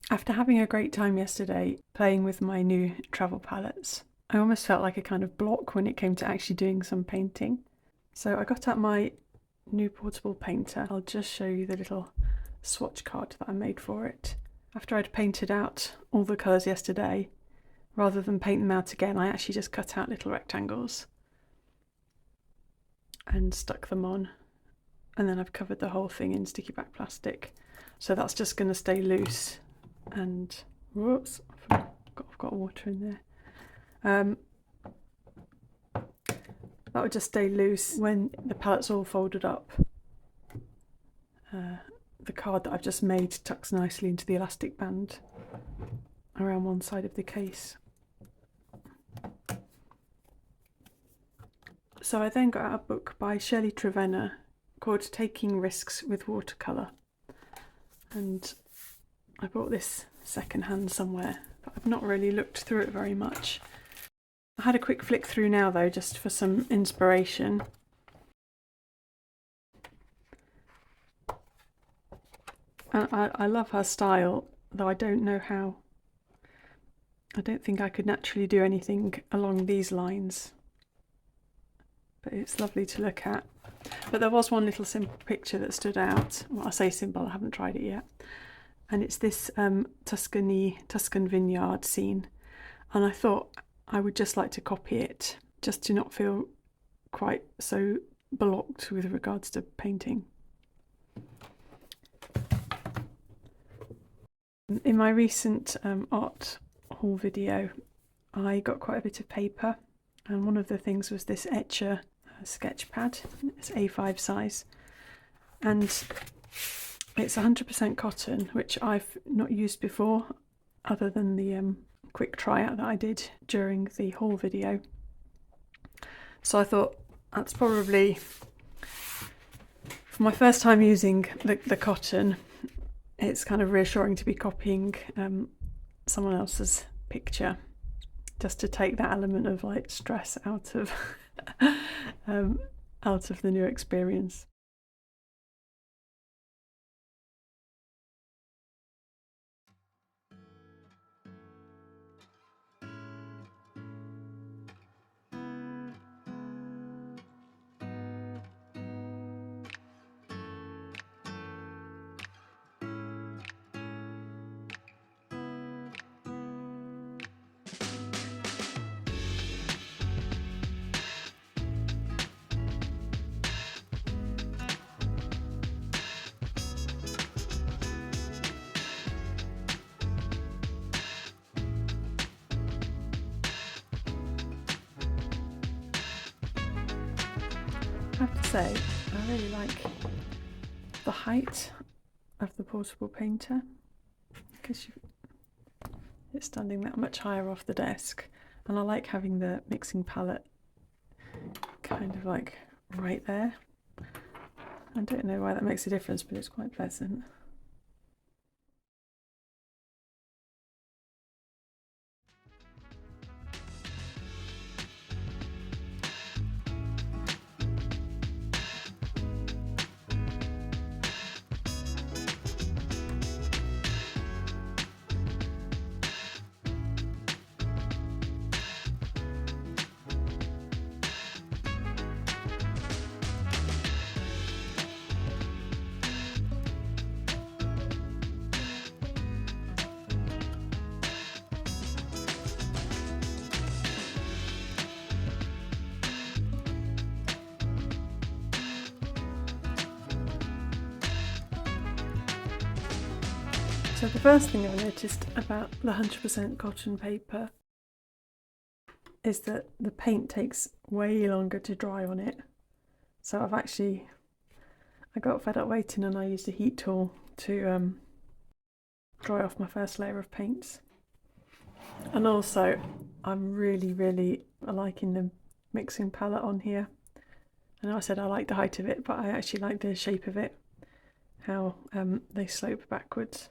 After having a great time yesterday playing with my new travel palettes, I almost felt like a kind of block when it came to actually doing some painting. So I got out my new portable painter. I'll just show you the little swatch card that I made for it. After I'd painted out all the colours yesterday, rather than paint them out again, I actually just cut out little rectangles and stuck them on. And then I've covered the whole thing in sticky back plastic. So that's just going to stay loose. And whoops, I've got water in there. That would just stay loose when the palette's all folded up. The card that I've just made tucks nicely into the elastic band around one side of the case. So I then got out a book by Shirley Trevena called Taking Risks with Watercolour, and I bought this second-hand somewhere, but I've not really looked through it very much. I had a quick flick through now though, just for some inspiration. And I love her style, though I don't think I could naturally do anything along these lines. But it's lovely to look at. But there was one little simple picture that stood out. Well, I say simple, I haven't tried it yet. And it's this Tuscan vineyard scene. And I thought I would just like to copy it, just to not feel quite so blocked with regards to painting. In my recent art haul video, I got quite a bit of paper, and one of the things was this Etchr sketch pad. It's A5 size, and it's 100% cotton, which I've not used before, other than the quick try out that I did during the haul video. So I thought that's probably, for my first time using the cotton, it's kind of reassuring to be copying someone else's picture, just to take that element of like stress out of out of the new experience. I have to say, I really like the height of the portable painter, because it's standing that much higher off the desk, and I like having the mixing palette kind of like right there. I don't know why that makes a difference, but it's quite pleasant. So the first thing I've noticed about the 100% cotton paper is that the paint takes way longer to dry on it. So I got fed up waiting, and I used a heat tool to dry off my first layer of paints. And also, I'm really liking the mixing palette on here. I know I said I like the height of it, but I actually like the shape of it, how they slope backwards.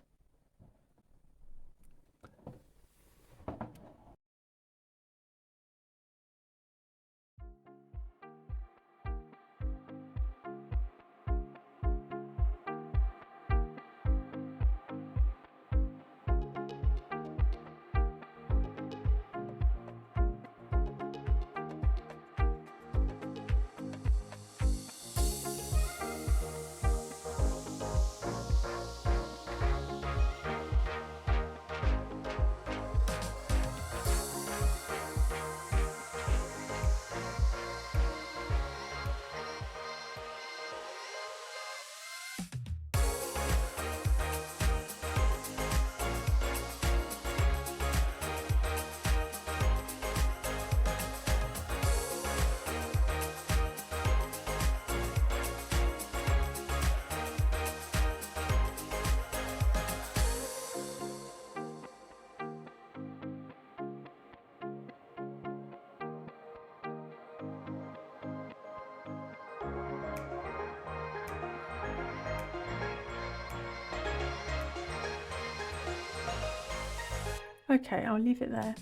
Okay, I'll leave it there.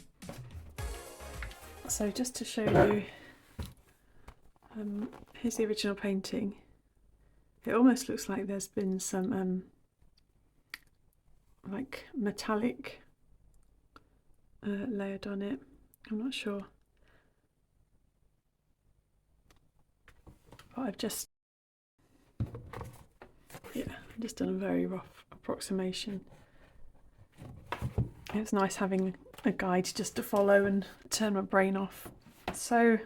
So just to show you, here's the original painting. It almost looks like there's been some like metallic layered on it. I'm not sure, but I've just done a very rough approximation. It's nice having a guide just to follow and turn my brain off. So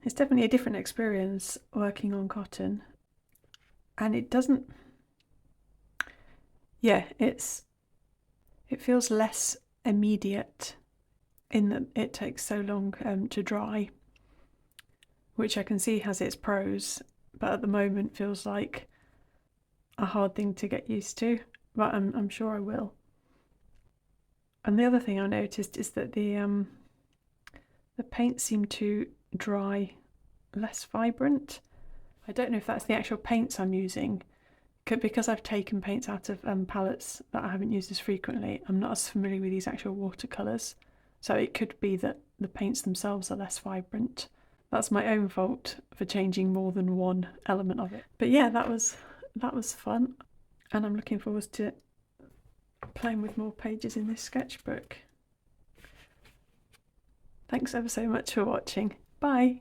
it's definitely a different experience working on cotton, and it doesn't, it feels less immediate in that it takes so long to dry, which I can see has its pros, but at the moment feels like a hard thing to get used to, but I'm sure I will. And the other thing I noticed is that the paints seem to dry less vibrant. I don't know if that's the actual paints I'm using, because I've taken paints out of palettes that I haven't used as frequently. I'm not as familiar with these actual watercolours, so it could be that the paints themselves are less vibrant. That's my own fault for changing more than one element of it. But yeah, that was fun, and I'm looking forward to playing with more pages in this sketchbook. Thanks ever so much for watching. Bye!